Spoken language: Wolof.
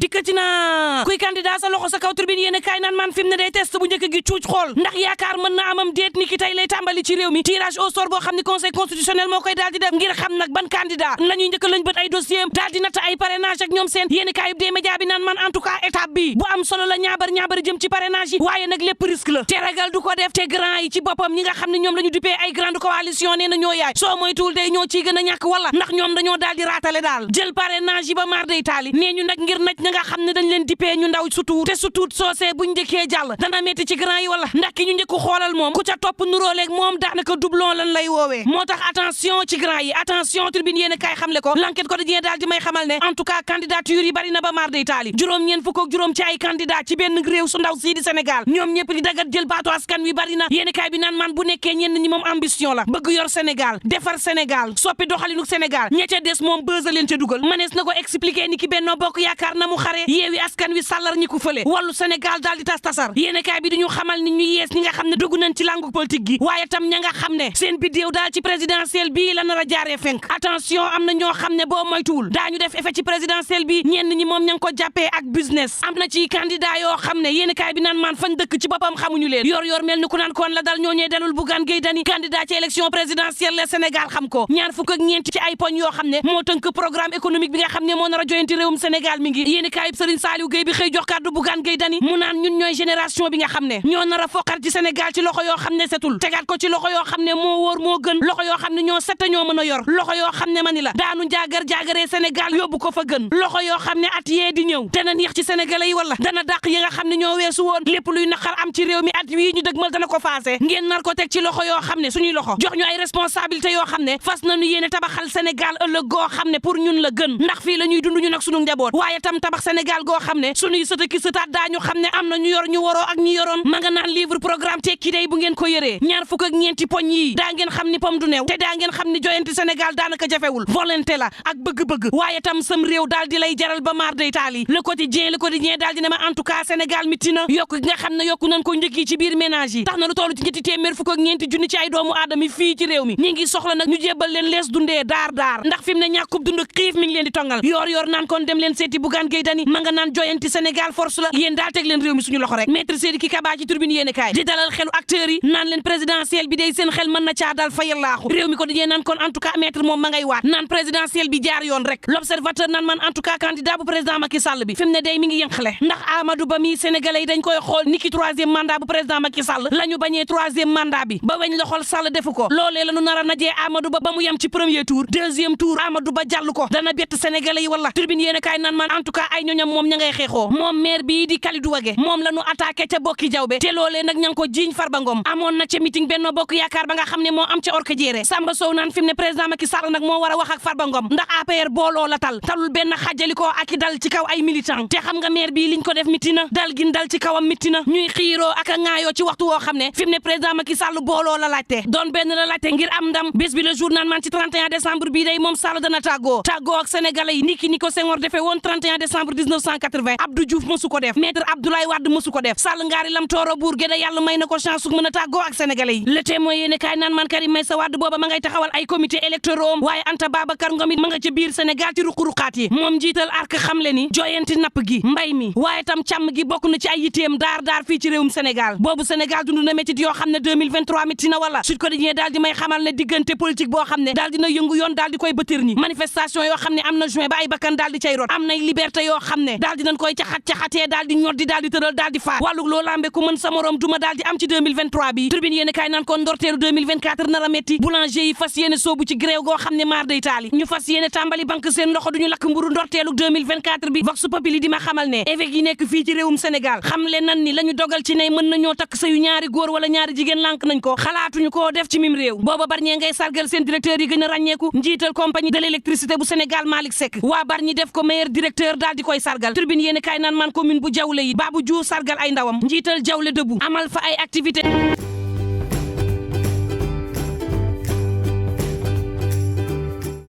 dikkati na kuy candidat sa loxo sa kaw tribune yéen kaay naan man fi mu ne day test bu njëkk gi cuuc xool ndax yaakaar mën na amam déet ni ki tey lay tàmbali ci réew mi tirage au sort boo xam ne conseil constitutionnel moo koy daal di def ngir xam nag ban candidat la ñuy njëkk lañ bët ay dossier daal di natt ay parrainage ak ñoom seen yéen kaay des médias bi naan man en tout cas étape bi bu am solo la ñaabar jëm ci parrainage yi waaye nag lépp risque la te ragal du ko def te grand yi ci boppam ñi nga xam ne ñoom la ñu duppee ay grande coalition nee na ñoo yaay soo moytuwul day ñoo ciy gën a ñàkk wala ndax ñoom dañoo daal di raatale daal jël parrainage yi ba maar day taali nee ñu nag ngir naj ña nga xam ne dañ leen dippee ñu ndaw sutuut te sutuut soosee buñ njëkkee jàll dana metti ci grand yi wala ndax ki ñu njëkk xoolal moom ku ca topp nuróoleeg moom daanaka doublon lan lay woowee moo tax attention ci grand yi attention tribune yéen a kaay xamle ko l'enquête quotidien daal di may xamal ne en tout cas candidature yi bari na ba maar day taali juróom-ñeent fukk ak juróom ci ay candidat ci benn réew su ndaw sii di Sénégal ñoom ñëpp di dagat jël baatu askan wi bari na yéen a kaay bi naan man bu nekkee ñenn ñi moom ambition la bëgg yor Sénégal defar Sénégal soppi doxalinu Sénégal ña ca des moom bësa leen ca dugal manees na ko expliquer ni ki Benno Bokk Yaakaar na mu xare yeewi askan wi sàllar ñi ko fële wàllu Sénégal daal di tasar yéen a kaay bi duñu xamal ni ñu yees ñi nga xam ne dugg nañ ci langue politique gi waaye tam ña nga xam ne seen bidéew daal ci présidentielle bii la nar a jaaree fenk attention am na ñoo xam ne boo moytuwul daañu def effet ci présidentielle bi ñenn ñi moom ña ngi ko jàppee ak business am na ci candidat yoo xam ne yéen a kaay bi naan maan fañ dëkk ci boppam xamuñu leen yor mel ni ku naan koon la dal ñoo ñee dalul Bougane Gueye Dany candidat ci élection présidentielle le Sénégal xam ko ñaar fukk ak ñeent ci ay poñ yoo xam ne moo tënk programme économique bi nga xam ne moo nar a joyanti réewum Sénégal mi ngi yéen a kaay Serigne Saliou Gueye bi xëy jox kàddu Bougane Gueye Dany mu naan ñun ñooy génération bi nga xam ne ñoo nar a foqar ci Sénégal ci loxo yoo xam ne setul tegaat ko ci loxo yoo xam ne moo wóor moo gën loxo yoo xam ne ñoo set ñoo mën a yor loxo yoo xam ne mani la daanu jaagaree Sénégal yóbbu ko fa gën loxo yoo xam ne at yee di ñëw dana neex ci sénégalais yi wala dana dàq yi nga xam ne ñoo weesu woon lépp luy naqar am ci réew mi at wii ñu dëgmal dana ko faase ngeen nar ko teg ci loxo yoo xam ne suñuy loxo jox ñu ay responsabilité yoo xam ne fas nañu yéene tabaxal Sénégal ëllëg goo xam ne pour ñun la gën ndax fii la ñuy dund ñu nag suñu njaboot waaye tam tabax Sénégal goo xam ne suñuy sëta ki sëtaat daañu xam ne am na ñu yor ñu waroo ak ñu yoroon ma nga naan livre programme tekki day bu ngeen ko yëree ñaar fukk ak ñeenti poñ yi daa ngeen xam ni pom du neew te daa ngeen xam ni joyanti Sénégal daanaka jafewul volonté la ak bëgg-bëgg waaye tam sam réew daal di lay jaral ba maar day taali le quotidien daal di ne ma en tout cas Sénégal mitti na yokk gi nga xam ne yokku nañ ko njëkk yi ci biir ménage yi tax na lu toll ci ñetti téeméer fukk ak ñeenti junni ci ay doomu aadama fii ci réew mi ñi ngi soxla nag ñu jébbal leen lees dundee daar ndax fi mu ne ñàkkub dund xiif mi ngi leen di tongal yor naan kon dem leen seeti Bougane Gueye Dany ma nga naan joyanti Sénégal force la yéen daal teg leen réew mi suñu loxo rek maître Sidiki Kaba ci turbine yéene kaay di dalal xelu acteurs yi naan leen présidentielle bi day seen xel mën na caa dal fayal laaxu réew mi ko dañee naan kon en tout cas maître moom ma ngay waat naan présidentielle bi jaar yoon rek l'observateur naan man en tout cas candidat bu président Macky Sall bi fi mu ne day mi ngi yënqale ndax Amadou Ba mi sénégalais yi dañ koy xool niki troisième mandat bu président Macky Sall la ñu bañee troisième mandat bi ba weñ loxol Sall defu ko loolee la ñu nar a najee Amadou Ba ba mu yem ci premier tour deuxième tour Amadou Ba jàll ko dana bett sénégalais yi wala turbine yéen a kaay naan man en tout cas ay ñoñam moom ña ngay xeexoo moom maire bii di Kalidou Wagué moom la ñu attaqué ca bokki jawbe te loolee nag ña ngi ko jiiñ Farba Ngom amoon na ca meeting Benno Bokk Yaakaar ba nga xam ne moo am ca orka jéere Samba Sow naan fi mu ne président Macky Sall nag moo war a wax ak Farba Ngom ndax APR booloo la talul benn xajalikoo ak i dal ci kaw ay militant te xam nga maire bii liñ ko def mitti na dal gin dal ci kawam mitti na ñuy xiiroo ak a ŋaayoo ci waxtu woo xam ne fi mu ne président Macky Sall booloo la laajte doon benn la laajte ngir am ndam bés bi le jour naan man ci 31 décembre bii day moom Sall dana tàggoo ak sénégalais yi niki ni ko Senghor defee woon 31 décembre 1980 Abdou Diouf mësu ko def maître Abdoulaye Wade mësu ko def Sall ngaari lam tooro buur géda yàlla may na ko chance su mën a tàggoo ak sénégalais yi le témoin yéene kaay naan man Karim Meïssa Wade booba ma ngay taxawal ay comité électoraux waaye Anta Babacar Ngom it ma nga ca biir Sénégal ci ruq-ruqaat yi moom jiital arc xamle ni joyanti napp gi mbay mi waaye tam càmm gi bokk na ci ay yitteem daar fii ci réewum Sénégal boobu Sénégal dund na métit yoo xam ne 2023 métti na wala Sud Quotidien daal di may xamal ne diggante politique boo xam ne daal dina yëngu yoon daal di koy bëtër ñi manifestation yoo xam ne am na juin ba ay bakkan daal di cay rot am nay liberté yoo xam ne daal di nañ koy caxatee daal di ñoddi daal di tëral daal di faat wàllug loo lambe ku mën sa morom duma daal di am ci 2023 bi Tribune yéene kaay naan kon ndorteelu 2024 nar a métti boulanger yi fas yéene soobu ci grève goo xam ne maar day taali ñu fas yéene tàmbali banque seen loxo duñu lakk mburu ndorteelu 2024 bi Vox Populi di ma xamal ne évêque yi nekk fii ci réewum Sénégal xam le nan ni la ñu dogal ci ne mën nañoo takk sayu ñaari góor wala ñaari jigéen lànk nañ ko xalaatuñu koo def ci mim réew booba Bargny ngay sargal seen directeur yi gën a ràññeeku njiital compagnie de l'électricité bu Sénégal Malick Seck waa Bargny def ko meilleur directeur daal di koy sargal Tribune yéene kaay naan man commune bu Diawlé yi Babou Diouf sargal ay ndawam njiital Diawlé debout amal fa ay activité